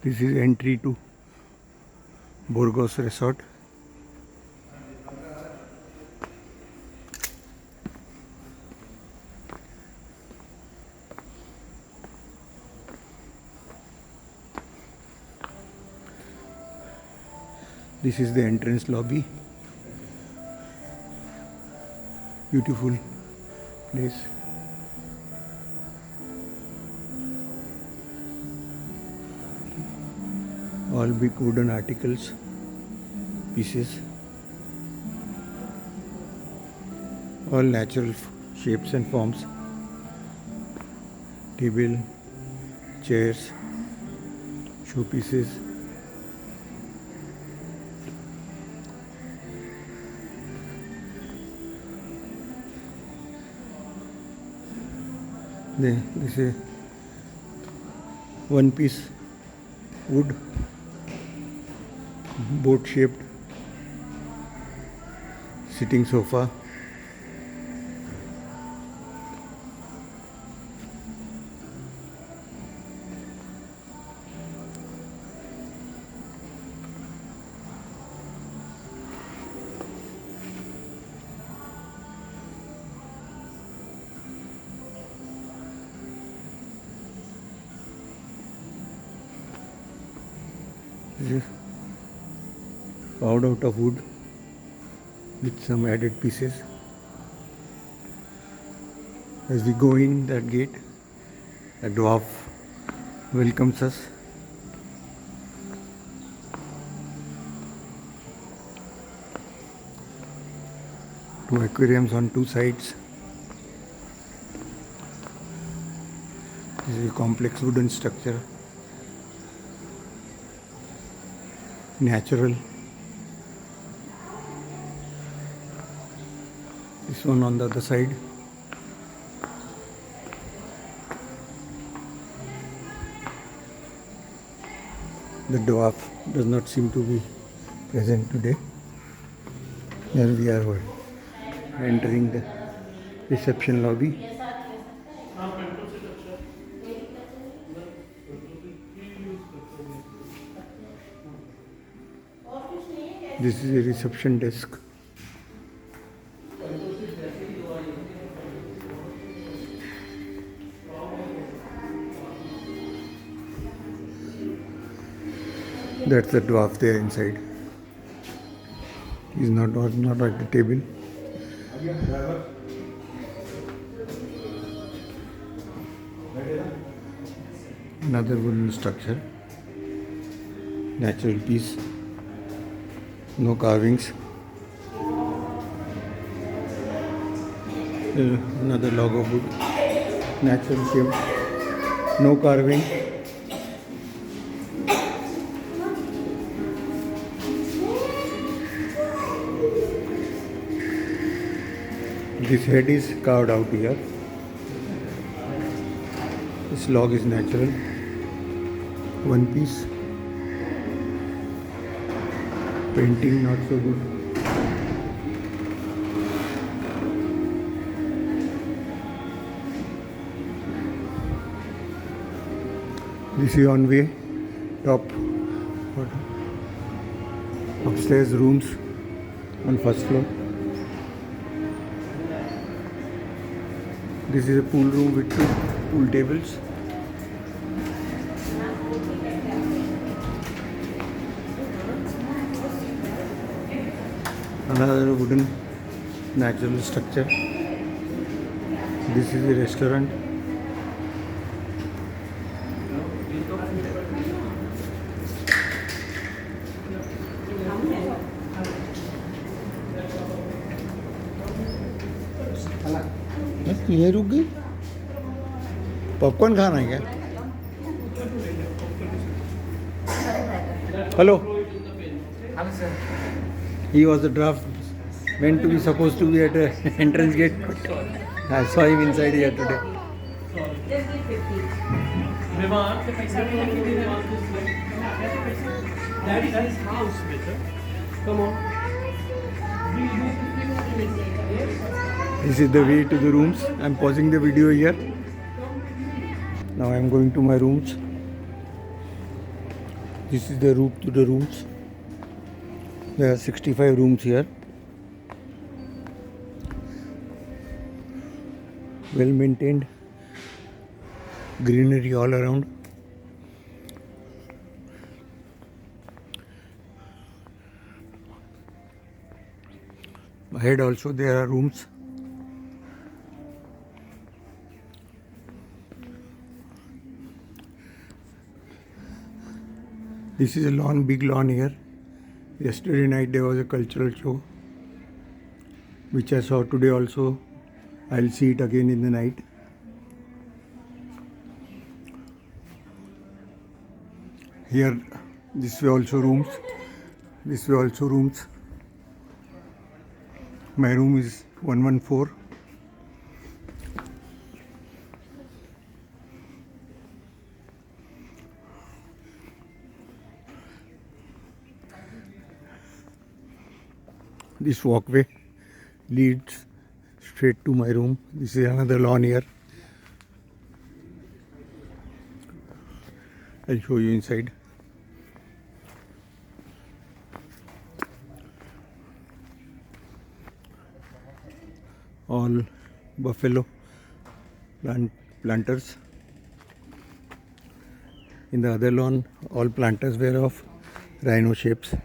This is entry to Borgos resort. This is the entrance lobby. Beautiful place. All big wooden articles, pieces, all natural shapes and forms. Table, chairs, showpieces. This is one piece wood, boat shaped sitting sofa. This is carved out of wood with some added pieces. As we go in that gate, a dwarf welcomes us. Two aquariums on two sides. This is a complex wooden structure. Natural. This one on the other side. The dwarf does not seem to be present today. Here we are entering the reception lobby. This is a reception desk. That's the dwarf there inside. He's not at the table. Another wooden structure. Natural piece. No carvings. Another log of wood. Natural shape. No carving. This head is carved out here. This log is natural. One piece. Painting not so good. This is on way top. Upstairs rooms on first floor. This is a pool room with two pool tables. Another wooden natural structure. This is a restaurant. ये रुक गई popcorn खाना है क्या hello he was the draft meant to be supposed to be at the entrance gate. I saw him inside here today. Daddy's house, better. Come on. This is the way to the rooms. I am pausing the video here. Now I am going to my rooms. This is the route to the rooms. There are 65 rooms here. Well maintained. Greenery all around. Ahead also there are rooms. This is a lawn, big lawn here. Yesterday night there was a cultural show, which I saw today also. I'll see it again in the night. Here, this way also rooms. This way also rooms. My room is 114. This walkway leads straight to my room. This is another lawn here. I'll show you inside. All buffalo planters. In the other lawn, all planters were of rhino shapes.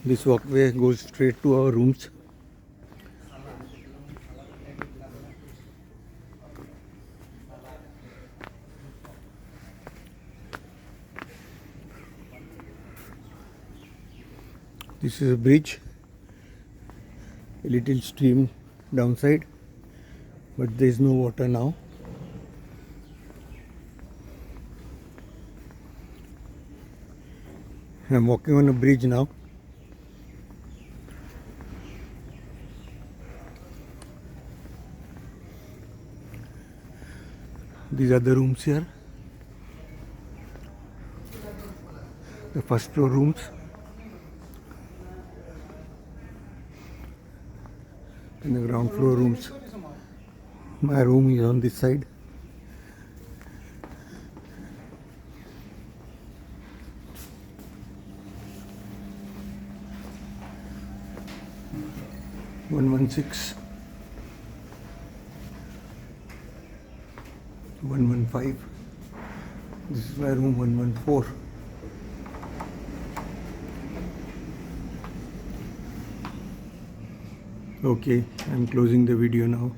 This walkway goes straight to our rooms. This is a bridge, a little stream downside, but there is no water now. I'm walking on a bridge now. These are the rooms here. The first floor rooms. And the ground floor rooms. My room is on this side. One 115. This is my room 114. Okay, I'm closing the video now.